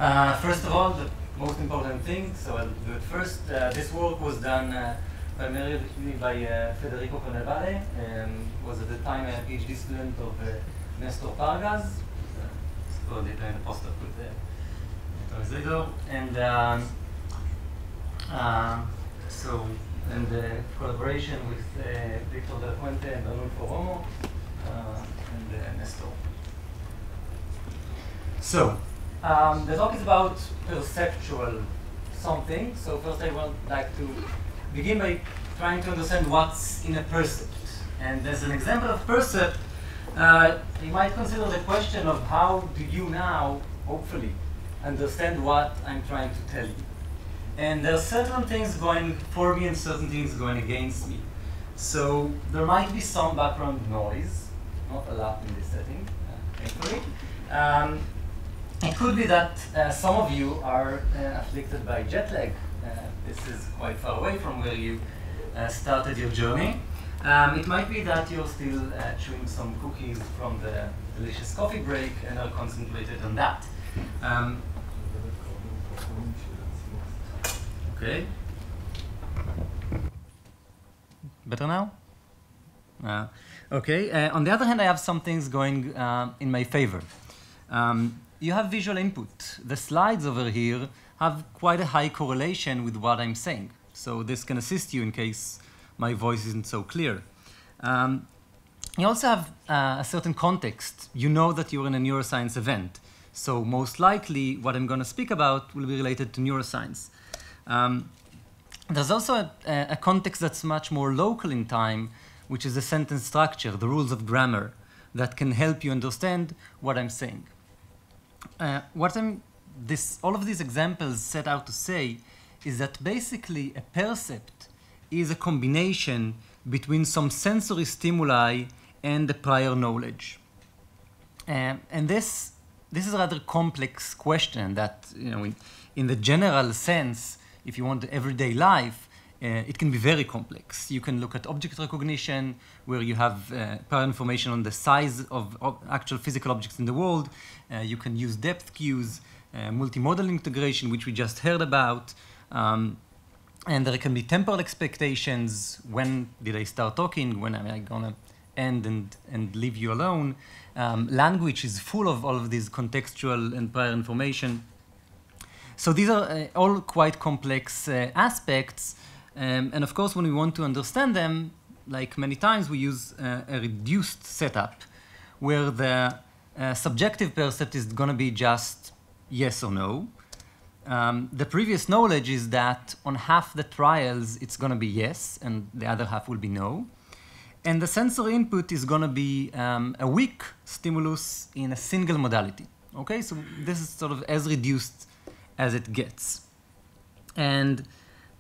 First of all, the most important thing, so I'll do it first. This work was done primarily by Federico Carnevale, was at the time a PhD student of Nestor Pargas, scored it in a postdoc with translator, and and the collaboration with Victor Del Fuente and Ranulfo Romo and Nestor. So, the talk is about perceptual something. So first I would like to begin by trying to understand what's in a percept. And as an example of percept, you might consider the question of how do you now, hopefully, understand what I'm trying to tell you. And there are certain things going for me and certain things going against me. So there might be some background noise, not a lot in this setting, thankfully. It could be that some of you are afflicted by jet lag. This is quite far away from where you started your journey. It might be that you're still chewing some cookies from the delicious coffee break and are concentrated on that. Okay. Better now? Okay. On the other hand, I have some things going in my favor. You have visual input. The slides over here have quite a high correlation with what I'm saying. So this can assist you in case my voice isn't so clear. You also have a certain context. You know that you're in a neuroscience event. So most likely what I'm going to speak about will be related to neuroscience. There's also a context that's much more local in time, which is the sentence structure, the rules of grammar, that can help you understand what I'm saying. All of these examples set out to say is that basically a percept is a combination between some sensory stimuli and the prior knowledge. And this is a rather complex question that, you know, in the general sense, if you want the everyday life, it can be very complex. You can look at object recognition, where you have prior information on the size of actual physical objects in the world. You can use depth cues, multimodal integration, which we just heard about. And there can be temporal expectations. When did I start talking? When am I going to end and leave you alone? Language is full of all of these contextual and prior information. So these are all quite complex aspects. And of course, when we want to understand them, like many times, we use a reduced setup where the subjective percept is going to be just yes or no. The previous knowledge is that on half the trials, it's going to be yes, and the other half will be no. And the sensory input is going to be a weak stimulus in a single modality. Okay, so this is sort of as reduced as it gets. And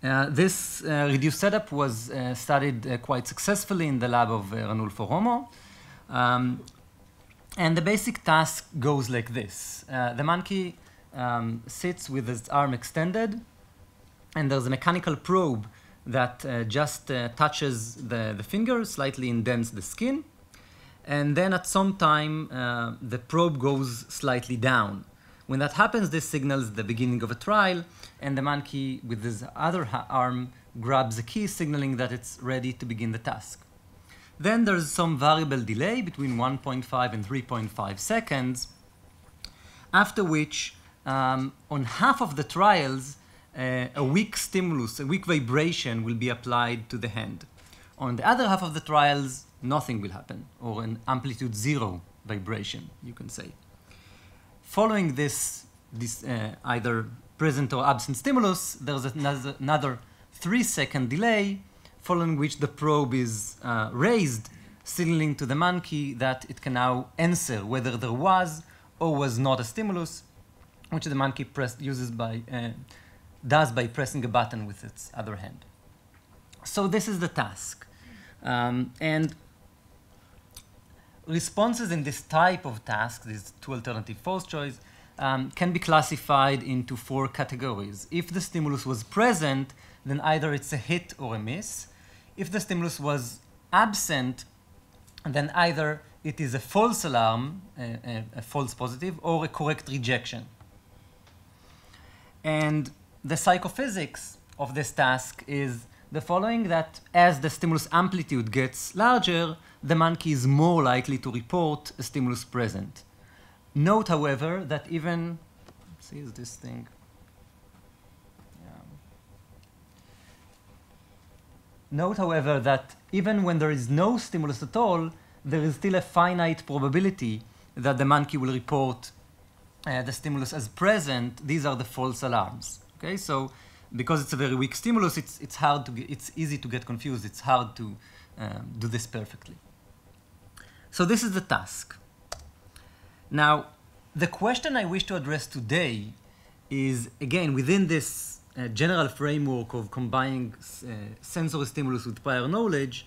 this reduced setup was studied quite successfully in the lab of Ranulfo Romo. And the basic task goes like this. The monkey sits with its arm extended, and there's a mechanical probe that just touches the finger, slightly indents the skin. And then at some time, the probe goes slightly down. When that happens, this signals the beginning of a trial, and the monkey with his other arm grabs a key, signaling that it's ready to begin the task. Then there's some variable delay between 1.5 and 3.5 seconds, after which, on half of the trials, a weak stimulus, a weak vibration will be applied to the hand. On the other half of the trials, nothing will happen, or an amplitude 0 vibration, you can say. Following this either present or absent stimulus, there's another 3-second delay, following which the probe is raised, signaling to the monkey that it can now answer whether there was or was not a stimulus, which the monkey does by pressing a button with its other hand. So this is the task. And responses in this type of task, these two alternative false choice, can be classified into 4 categories. If the stimulus was present, then either it's a hit or a miss. If the stimulus was absent, then either it is a false alarm, a false positive, or a correct rejection. And the psychophysics of this task is the following, that as the stimulus amplitude gets larger, the monkey is more likely to report a stimulus present. Note, however, that even, let's see, is this thing? Yeah. Note, however, that even when there is no stimulus at all, there is still a finite probability that the monkey will report the stimulus as present. These are the false alarms. Okay, so because it's a very weak stimulus, it's hard to it's easy to get confused. It's hard to do this perfectly. So this is the task. Now, the question I wish to address today is, again, within this general framework of combining sensory stimulus with prior knowledge,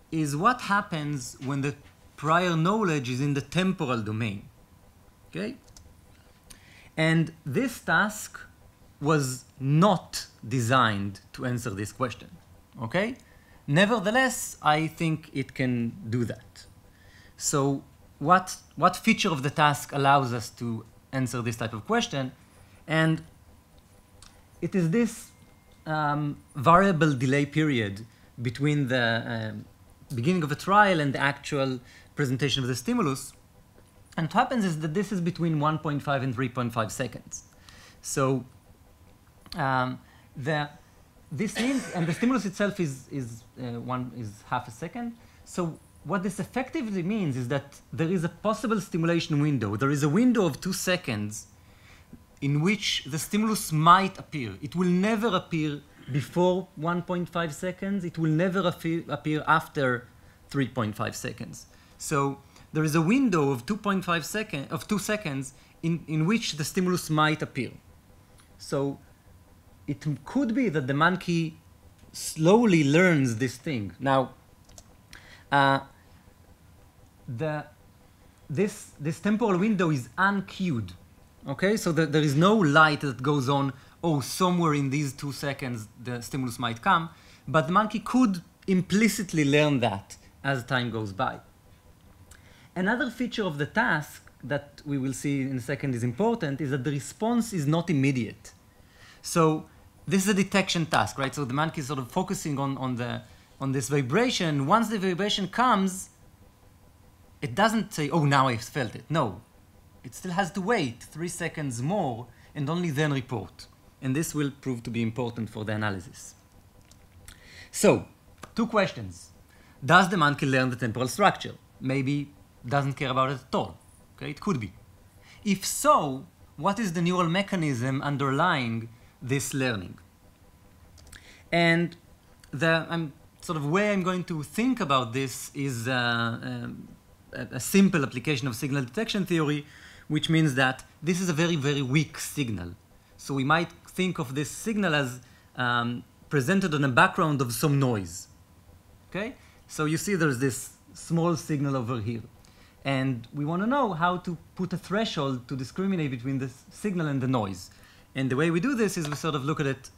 is what happens when the prior knowledge is in the temporal domain. Okay? And this task was not designed to answer this question. Okay? Nevertheless, I think it can do that. So what feature of the task allows us to answer this type of question? And it is this variable delay period between the beginning of a trial and the actual presentation of the stimulus. And what happens is that this is between 1.5 and 3.5 seconds. So this means, and the stimulus itself is half a second. So what this effectively means is that there is a possible stimulation window. There is a window of 2 seconds in which the stimulus might appear. It will never appear before 1.5 seconds. It will never appear after 3.5 seconds. So there is a window of 2 seconds in which the stimulus might appear. So it could be that the monkey slowly learns this thing. Now, this temporal window is uncued. Okay, so there is no light that goes on, oh, somewhere in these 2 seconds the stimulus might come, but the monkey could implicitly learn that as time goes by. Another feature of the task that we will see in a second is important is that the response is not immediate. So this is a detection task, right? So the monkey is sort of focusing on this vibration. Once the vibration comes, it doesn't say, oh, now I've felt it. No, it still has to wait 3 seconds more and only then report. And this will prove to be important for the analysis. So, 2 questions. Does the monkey learn the temporal structure? Maybe doesn't care about it at all. Okay, it could be. If so, what is the neural mechanism underlying this learning? And the sort of way I'm going to think about this is a simple application of signal detection theory, which means that this is a very, very weak signal. So we might think of this signal as presented on a background of some noise. Okay? So you see there's this small signal over here. And we want to know how to put a threshold to discriminate between the signal and the noise. And the way we do this is we sort of look at it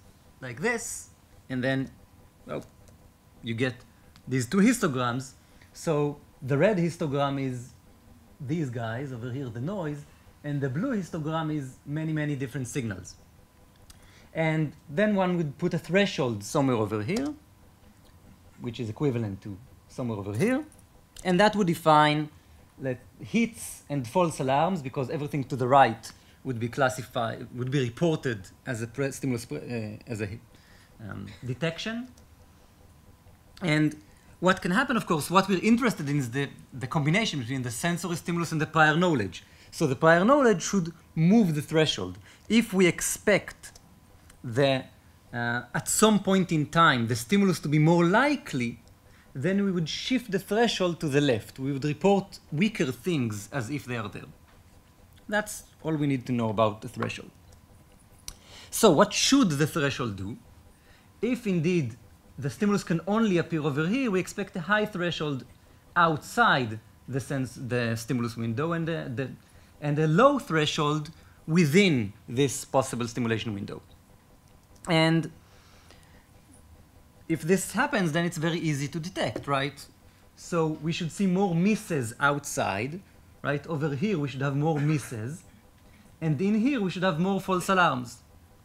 like this, and then, well, you get these 2 histograms. So the red histogram is these guys over here, the noise, and the blue histogram is many, many different signals. And then one would put a threshold somewhere over here, which is equivalent to somewhere over here, and that would define hits and false alarms, because everything to the right would be classified, would be reported as a stimulus, as a detection. And what can happen, of course, what we're interested in is the combination between the sensory stimulus and the prior knowledge. So the prior knowledge should move the threshold. If we expect at some point in time the stimulus to be more likely, then we would shift the threshold to the left. We would report weaker things as if they are there. That's all we need to know about the threshold. So what should the threshold do? If indeed the stimulus can only appear over here, we expect a high threshold outside the stimulus window and a low threshold within this possible stimulation window. And if this happens, then it's very easy to detect, right? So we should see more misses outside, right? Over here, we should have more misses. And in here, we should have more false alarms.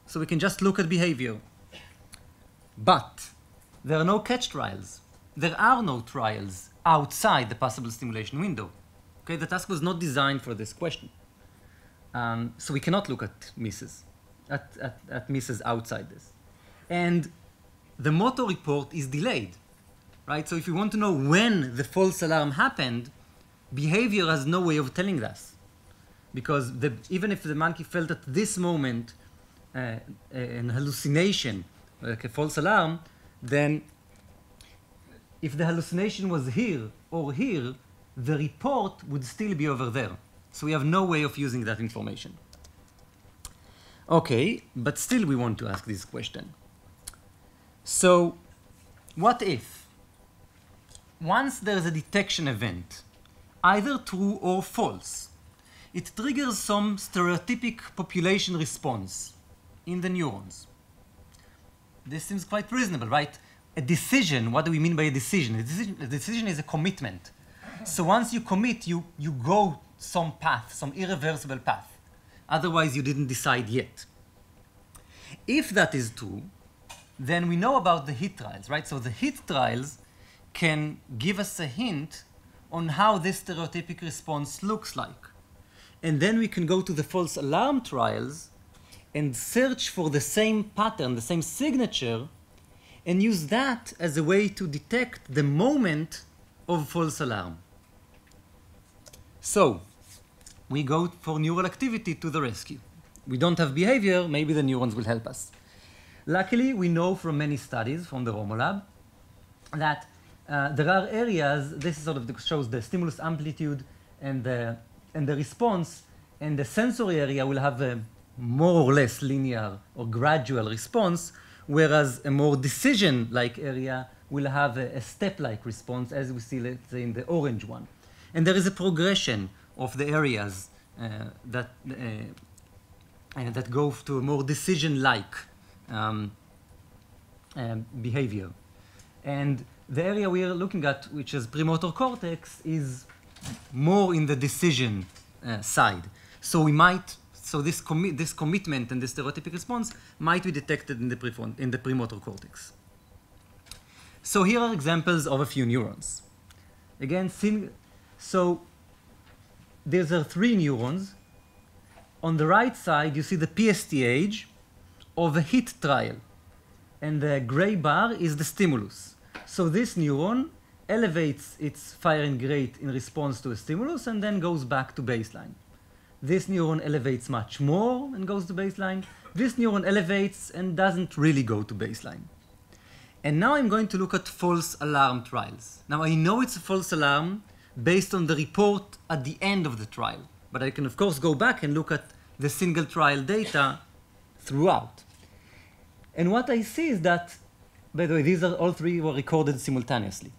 So we can just look at behavior. But there are no catch trials. There are no trials outside the possible stimulation window. Okay, the task was not designed for this question. So we cannot look at misses, at misses outside this. And the motor report is delayed, right? So if you want to know when the false alarm happened, behavior has no way of telling us. Because even if the monkey felt at this moment an hallucination, like a false alarm, then if the hallucination was here or here, the report would still be over there. So we have no way of using that information. Okay, but still we want to ask this question. So what if, once there's a detection event, either true or false, it triggers some stereotypic population response in the neurons? This seems quite reasonable, right? A decision, what do we mean by a decision? A decision is a commitment. So once you commit, you go some path, some irreversible path. Otherwise, you didn't decide yet. If that is true, then we know about the hit trials, right? So the hit trials can give us a hint on how this stereotypic response looks like. And then we can go to the false alarm trials and search for the same pattern, the same signature, and use that as a way to detect the moment of false alarm. So we go for neural activity to the rescue. We don't have behavior, maybe the neurons will help us. Luckily, we know from many studies from the Romolab that there are areas, this sort of shows the stimulus amplitude and the response, and the sensory area will have a more or less linear or gradual response, whereas a more decision-like area will have a step-like response, as we see, let's say, in the orange one. And there is a progression of the areas that go to a more decision-like behavior. And the area we are looking at, which is premotor cortex, is more in the decision side. So this commitment and this stereotypic response might be detected in the premotor cortex. So here are examples of a few neurons. Again, so there are 3 neurons. On the right side, you see the PSTH of a hit trial. And the gray bar is the stimulus. So this neuron elevates its firing rate in response to a stimulus and then goes back to baseline. This neuron elevates much more and goes to baseline. This neuron elevates and doesn't really go to baseline. And now I'm going to look at false alarm trials. Now I know it's a false alarm based on the report at the end of the trial, but I can of course go back and look at the single trial data throughout. And what I see is that, by the way, these are all 3 were recorded simultaneously.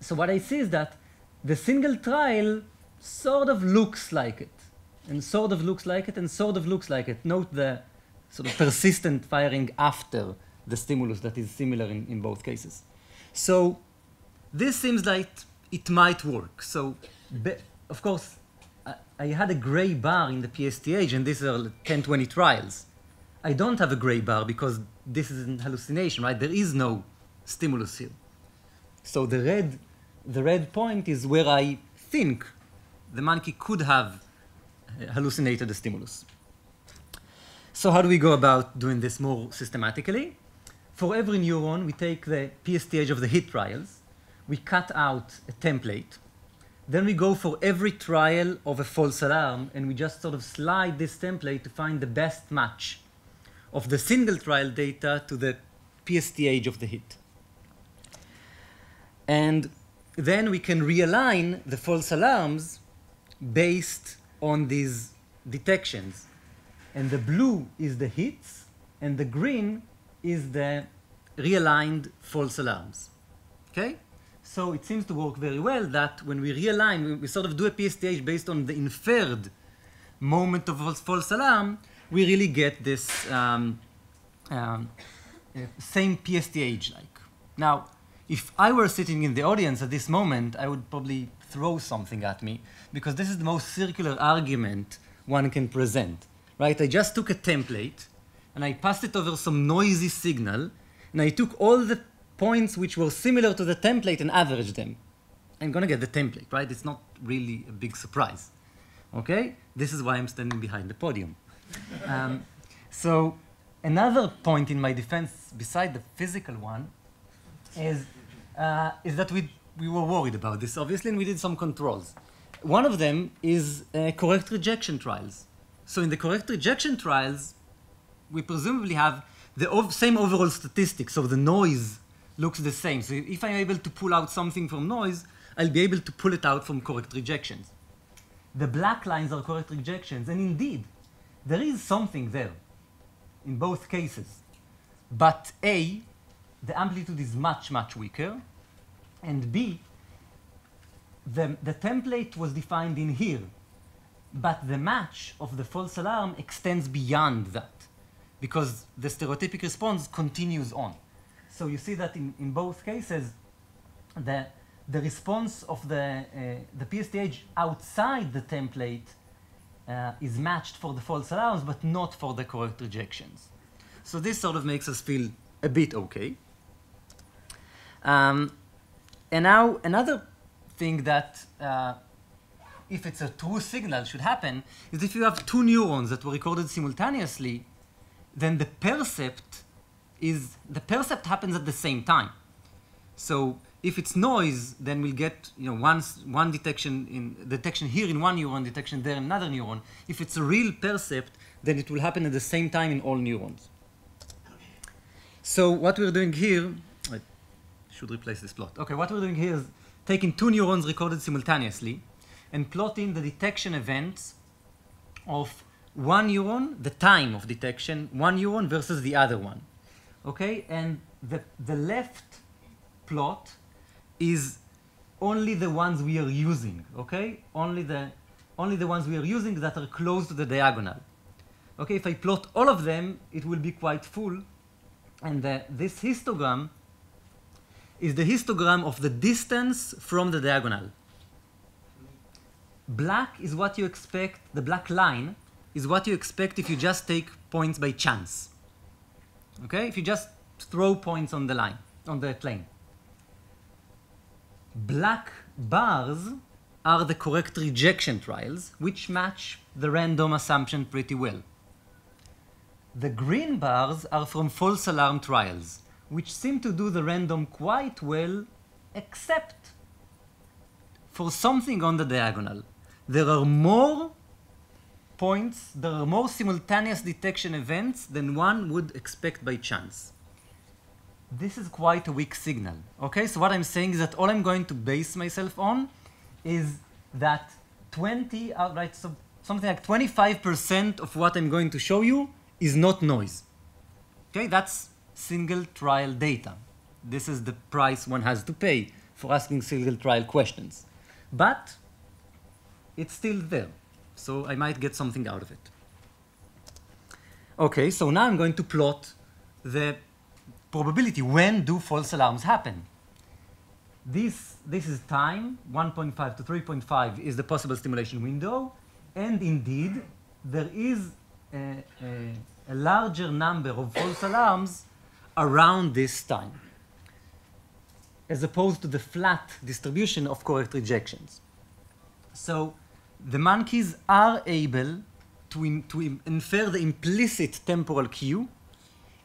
So what I see is that the single trial sort of looks like it, and sort of looks like it, and sort of looks like it. Note the sort of persistent firing after the stimulus that is similar in both cases. So this seems like it might work. So, of course, I had a gray bar in the PSTH, and these are 10, 20 trials. I don't have a gray bar because this is an hallucination, right? There is no stimulus here. So the red point is where I think the monkey could have hallucinated the stimulus. So how do we go about doing this more systematically? For every neuron, we take the PSTH of the hit trials, we cut out a template, then we go for every trial of a false alarm, and we just sort of slide this template to find the best match of the single trial data to the PSTH of the hit. And then we can realign the false alarms based on these detections. And the blue is the hits, and the green is the realigned false alarms. Okay? So it seems to work very well that when we realign, we sort of do a PSTH based on the inferred moment of false alarm, we really get this same PSTH-like. Now, if I were sitting in the audience at this moment, I would probably throw something at me, because this is the most circular argument one can present, right? I just took a template, and I passed it over some noisy signal, and I took all the points which were similar to the template and averaged them. I'm going to get the template, right? It's not really a big surprise. Okay? This is why I'm standing behind the podium. So another point in my defense, beside the physical one, is that we were worried about this, obviously, and we did some controls. One of them is correct rejection trials. So in the correct rejection trials, we presumably have the same overall statistics, so the noise looks the same. So if I'm able to pull out something from noise, I'll be able to pull it out from correct rejections. The black lines are correct rejections, and indeed, there is something there in both cases. But A, the amplitude is much, much weaker, and B, the template was defined in here, but the match of the false alarm extends beyond that, because the stereotypic response continues on. So you see that in both cases, the response of the PSTH outside the template is matched for the false alarms, but not for the correct rejections. So this sort of makes us feel a bit okay. And now another thing that, if it's a true signal, should happen, is if you have two neurons that were recorded simultaneously, then the percept happens at the same time. So if it's noise, then we'll get one detection here in one neuron, detection there in another neuron. If it's a real percept, then it will happen at the same time in all neurons. So what we're doing here, I should replace this plot. Okay, what we're doing here is taking two neurons recorded simultaneously and plotting the detection events of one neuron, the time of detection, one neuron versus the other one. Okay, and the left plot is only the ones we are using, okay? Only the ones we are using that are close to the diagonal. Okay, if I plot all of them, it will be quite full. And this histogram is the histogram of the distance from the diagonal. Black is what you expect, the black line is what you expect if you just take points by chance. Okay, if you just throw points on the line, on the plane. Black bars are the correct rejection trials, which match the random assumption pretty well. The green bars are from false alarm trials, which seem to do the random quite well, except for something on the diagonal. There are more points, there are more simultaneous detection events than one would expect by chance. This is quite a weak signal. Okay, so what I'm saying is that all I'm going to base myself on is that something like 25% of what I'm going to show you is not noise. Okay, that's single trial data. This is the price one has to pay for asking single trial questions. But it's still there, so I might get something out of it. Okay, so now I'm going to plot the probability. When do false alarms happen? This is time, 1.5 to 3.5 is the possible stimulation window, and indeed, there is a larger number of false alarms around this time, as opposed to the flat distribution of correct rejections. So the monkeys are able to infer the implicit temporal cue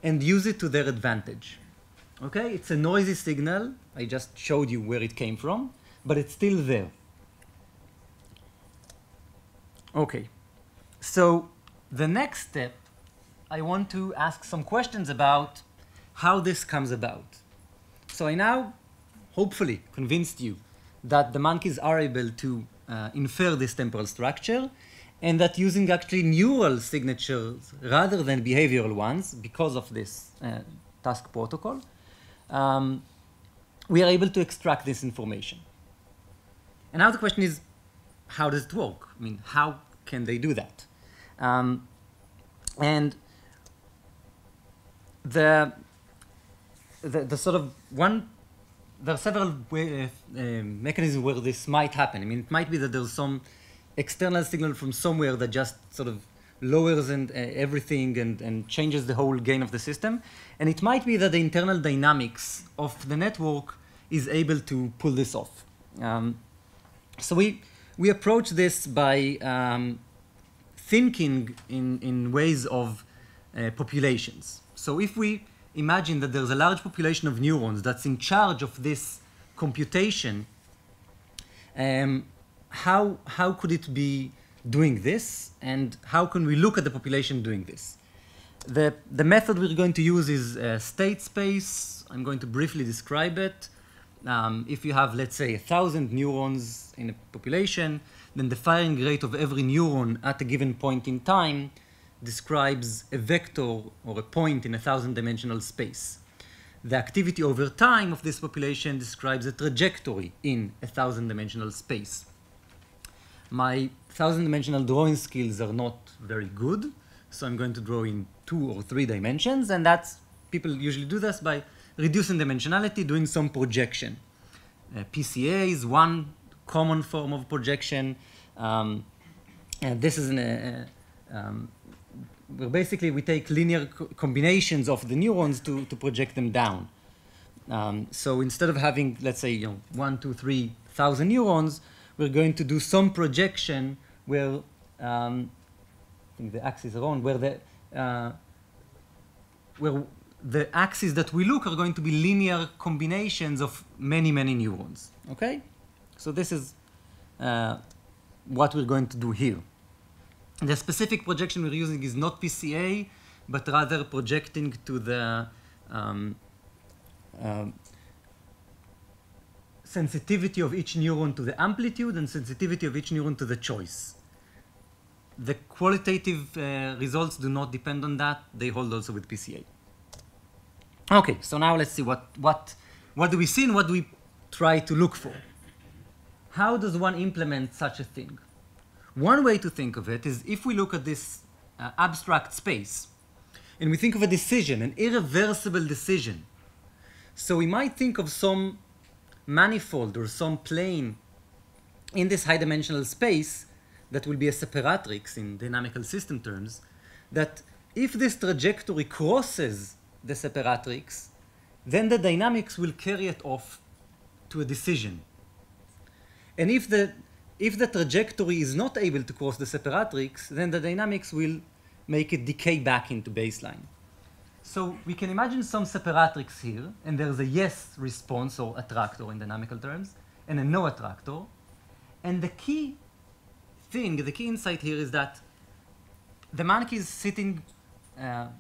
and use it to their advantage. Okay, it's a noisy signal. I just showed you where it came from, but it's still there. Okay, so the next step, I want to ask some questions about how this comes about. So I now hopefully convinced you that the monkeys are able to infer this temporal structure, and that using actually neural signatures rather than behavioral ones, because of this task protocol, we are able to extract this information. And now the question is, how does it work? I mean, how can they do that? And the sort of one, there are several mechanisms where this might happen. I mean, it might be that there's some external signal from somewhere that just sort of lowers everything and changes the whole gain of the system. And it might be that the internal dynamics of the network is able to pull this off. So we approach this by thinking in ways of populations. So if we imagine that there's a large population of neurons that's in charge of this computation, how could it be doing this, and how can we look at the population doing this? The method we're going to use is state space. I'm going to briefly describe it. If you have, let's say, 1,000 neurons in a population, then the firing rate of every neuron at a given point in time describes a vector or a point in a 1,000-dimensional space. The activity over time of this population describes a trajectory in a 1,000-dimensional space. My 1,000-dimensional drawing skills are not very good, so I'm going to draw in 2 or 3 dimensions, and that's, people usually do this by reducing dimensionality, doing some projection. PCA is one common form of projection. And this is where basically we take linear combinations of the neurons to project them down. So instead of having, let's say, 1, 2, 3 thousand neurons, we're going to do some projection where, I think the axes are on, where the axes that we look are going to be linear combinations of many, many neurons. Okay? So this is what we're going to do here. The specific projection we're using is not PCA, but rather projecting to the sensitivity of each neuron to the amplitude and sensitivity of each neuron to the choice. The qualitative results do not depend on that. They hold also with PCA. Okay, so now let's see what do we see and what do we try to look for. How does one implement such a thing? One way to think of it is if we look at this abstract space and we think of a decision, an irreversible decision. So we might think of some manifold or some plane in this high-dimensional space that will be a separatrix in dynamical system terms, that if this trajectory crosses the separatrix, then the dynamics will carry it off to a decision. And if the trajectory is not able to cross the separatrix, then the dynamics will make it decay back into baseline. So we can imagine some separatrix here, and there's a yes response or attractor in dynamical terms, and a no attractor. And the key thing, the key insight here is that the monkey is sitting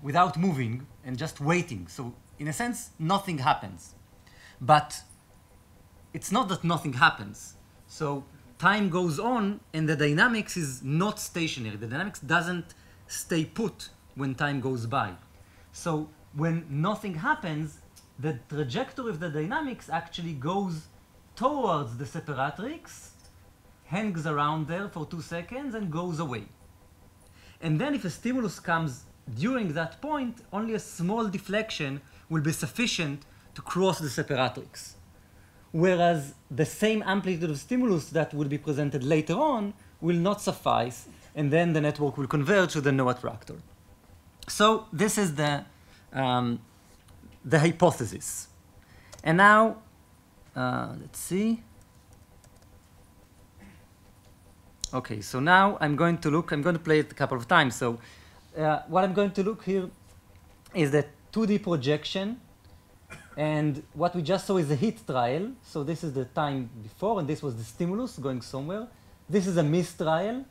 without moving and just waiting. So in a sense, nothing happens. But it's not that nothing happens. So time goes on and the dynamics is not stationary. The dynamics doesn't stay put when time goes by. So when nothing happens, the trajectory of the dynamics actually goes towards the separatrix, hangs around there for 2 seconds and goes away. And then if a stimulus comes during that point, only a small deflection will be sufficient to cross the separatrix. Whereas the same amplitude of stimulus that will be presented later on will not suffice, and then the network will converge to the no attractor. So this is the hypothesis. And now, let's see. Okay, so now I'm going to play it a couple of times. So what I'm going to look here is the 2D projection. And what we just saw is a hit trial. So this is the time before, and this was the stimulus going somewhere. This is a miss trial.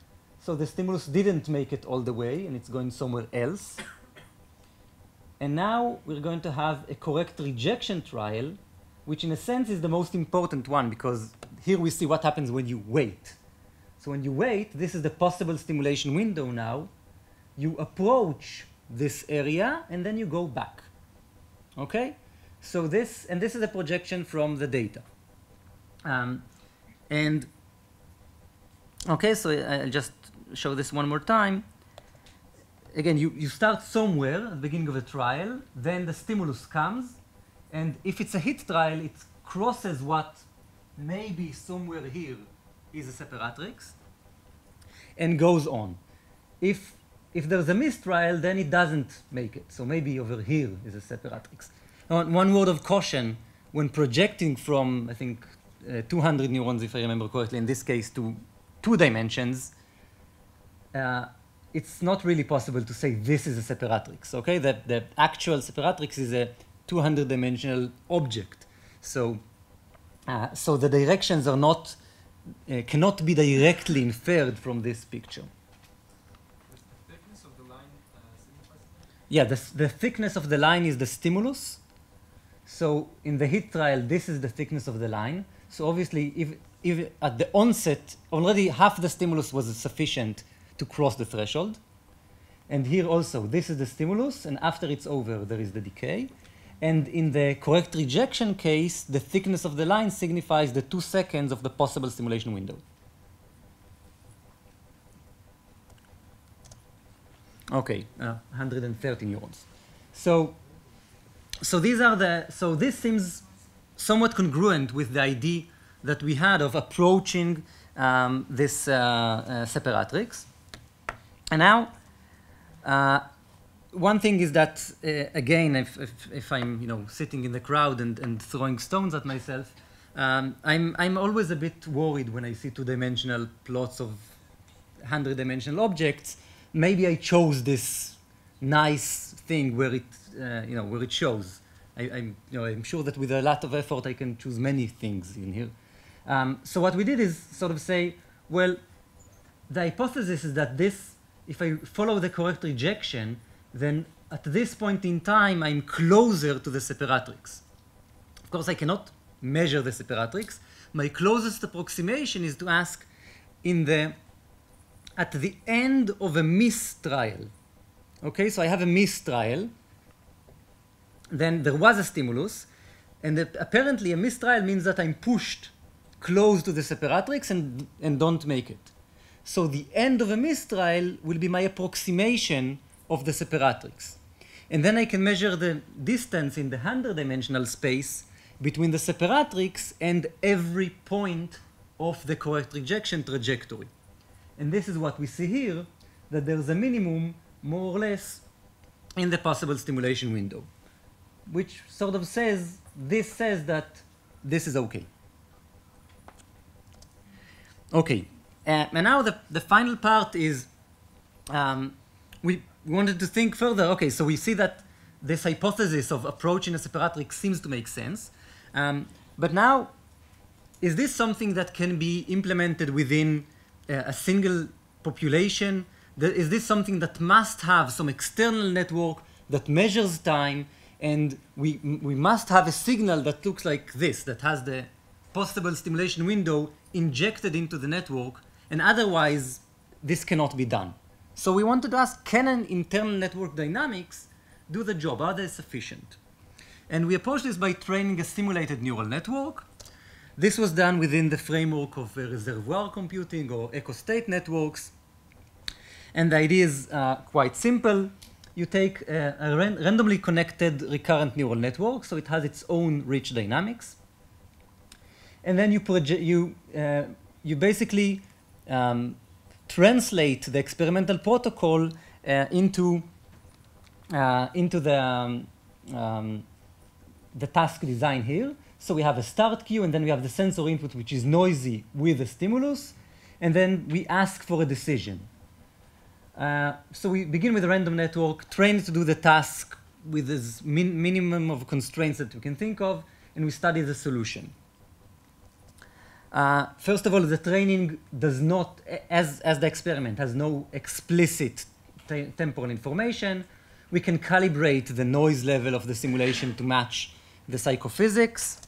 So the stimulus didn't make it all the way, and it's going somewhere else. And now we're going to have a correct rejection trial, which in a sense is the most important one, because here we see what happens when you wait. So when you wait, this is the possible stimulation window now. You approach this area, and then you go back. Okay? So this is a projection from the data. Okay, so I'll just show this one more time. Again, you start somewhere at the beginning of a trial, then the stimulus comes, and if it's a hit trial, it crosses what maybe somewhere here is a separatrix, and goes on. If if there's a mistrial, then it doesn't make it. So maybe over here is a separatrix. One word of caution, when projecting from, I think, 200 neurons, if I remember correctly, in this case, to 2 dimensions, it's not really possible to say this is a separatrix, okay? The actual separatrix is a 200-dimensional object. So, so the directions are not, cannot be directly inferred from this picture. The thickness of the line signifies that? Yeah, the thickness of the line is the stimulus. So in the heat trial, this is the thickness of the line. So obviously, if at the onset, already half the stimulus was sufficient to cross the threshold. And here also, this is the stimulus, and after it's over, there is the decay. And in the correct rejection case, the thickness of the line signifies the 2 seconds of the possible stimulation window. Okay, 130 neurons. So these are the, so this seems somewhat congruent with the idea that we had of approaching this separatrix. And now, one thing is that, again, if I'm sitting in the crowd and throwing stones at myself, I'm always a bit worried when I see 2-dimensional plots of 100-dimensional objects. Maybe I chose this nice thing where it, where it shows. I'm sure that with a lot of effort I can choose many things in here. So what we did is sort of say, well, the hypothesis is that this, if I follow the correct rejection, then at this point in time, I'm closer to the separatrix. Of course, I cannot measure the separatrix. My closest approximation is to ask at the end of a mistrial. Okay, so I have a mistrial. Then there was a stimulus. And apparently, a mistrial means that I'm pushed close to the separatrix and don't make it. So the end of a mistrial will be my approximation of the separatrix. And then I can measure the distance in the 100-dimensional space between the separatrix and every point of the correct rejection trajectory. And this is what we see here, that there's a minimum, more or less, in the possible stimulation window, which sort of says, this says that this is okay. Okay, and now the final part is, we wanted to think further. Okay, so we see that this hypothesis of approaching a separatrix seems to make sense. But now, is this something that can be implemented within a single population? Is this something that must have some external network that measures time, and we must have a signal that looks like this, that has the possible stimulation window injected into the network, and otherwise this cannot be done? So we wanted to ask, can an internal network dynamics do the job? Are they sufficient? And we approached this by training a simulated neural network. This was done within the framework of reservoir computing or echo-state networks. And the idea is quite simple. You take a randomly connected recurrent neural network, so it has its own rich dynamics. And then you basically translate the experimental protocol into the task design here. So we have a start queue, and then we have the sensor input, which is noisy with a stimulus, and then we ask for a decision. So we begin with a random network, train it to do the task with as minimum of constraints that we can think of, and we study the solution. First of all, the training does not, as the experiment has no explicit temporal information, we can calibrate the noise level of the simulation to match the psychophysics.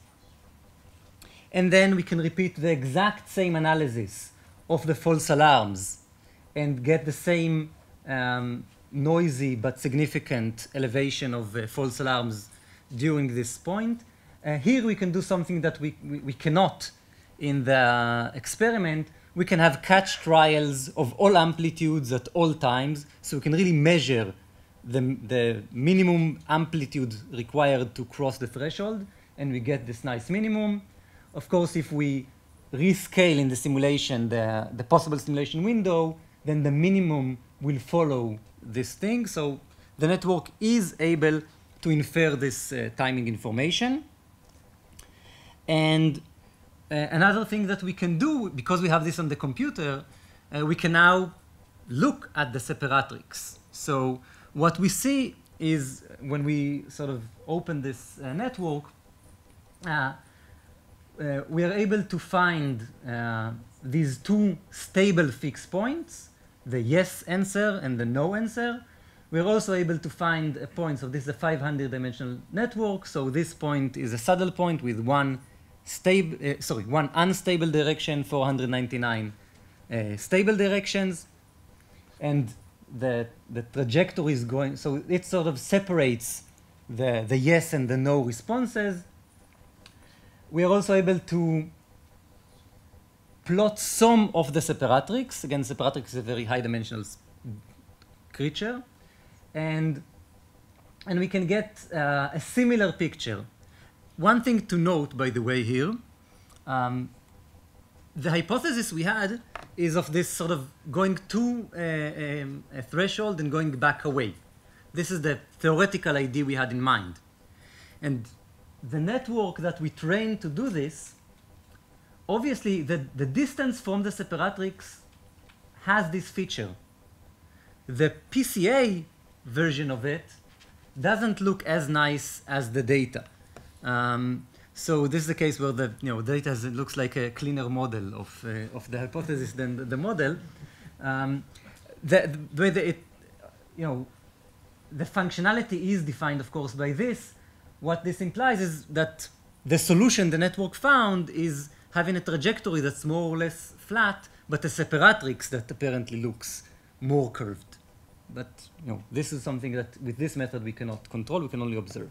And then we can repeat the exact same analysis of the false alarms and get the same noisy but significant elevation of false alarms during this point. Here we can do something that we cannot in the experiment. We can have catch trials of all amplitudes at all times, so we can really measure the minimum amplitude required to cross the threshold, and we get this nice minimum. Of course, if we rescale in the simulation the possible stimulation window, then the minimum will follow this thing. So the network is able to infer this timing information. And another thing that we can do, because we have this on the computer, we can now look at the separatrix. So what we see is when we sort of open this network, we are able to find these two stable fixed points, the yes answer and the no answer. We're also able to find a point, so this is a 500-dimensional network, so this point is a saddle point with one unstable direction, 499 stable directions, and the trajectory is going, so it sort of separates the yes and the no responses. We are also able to plot some of the separatrix. Again, separatrix is a very high-dimensional creature. And we can get a similar picture. One thing to note, by the way, here, the hypothesis we had is of this sort of going to a threshold and going back away. This is the theoretical idea we had in mind. And the network that we trained to do this, obviously the distance from the separatrix has this feature. The PCA version of it doesn't look as nice as the data. So this is a case where the data looks like a cleaner model of the hypothesis than the model. The functionality is defined, of course, by this. What this implies is that the solution the network found is having a trajectory that's more or less flat, but a separatrix that apparently looks more curved. But this is something that with this method we cannot control, we can only observe.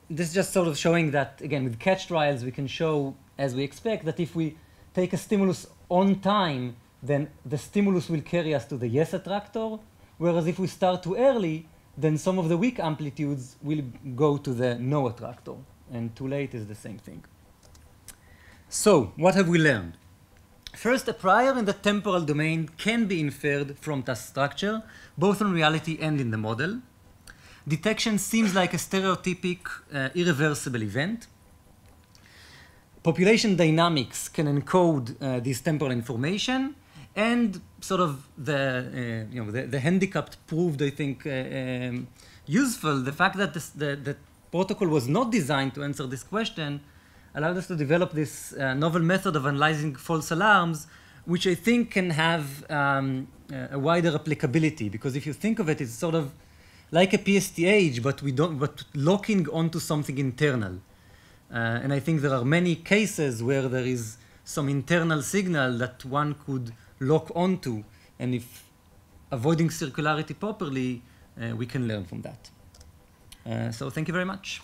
This is just sort of showing that, again, with catch trials, we can show, as we expect, that if we take a stimulus on time, then the stimulus will carry us to the yes attractor, whereas if we start too early, then some of the weak amplitudes will go to the no attractor, and too late is the same thing. So, what have we learned? First, a prior in the temporal domain can be inferred from task structure, both in reality and in the model. Detection seems like a stereotypic, irreversible event. Population dynamics can encode this temporal information, and sort of the handicapped proved, I think, useful. The fact that the protocol was not designed to answer this question allowed us to develop this novel method of analyzing false alarms, which I think can have a wider applicability, because if you think of it, it's sort of like a PSTH, but locking onto something internal. And I think there are many cases where there is some internal signal that one could lock onto, and if avoiding circularity properly, we can learn from that. So thank you very much.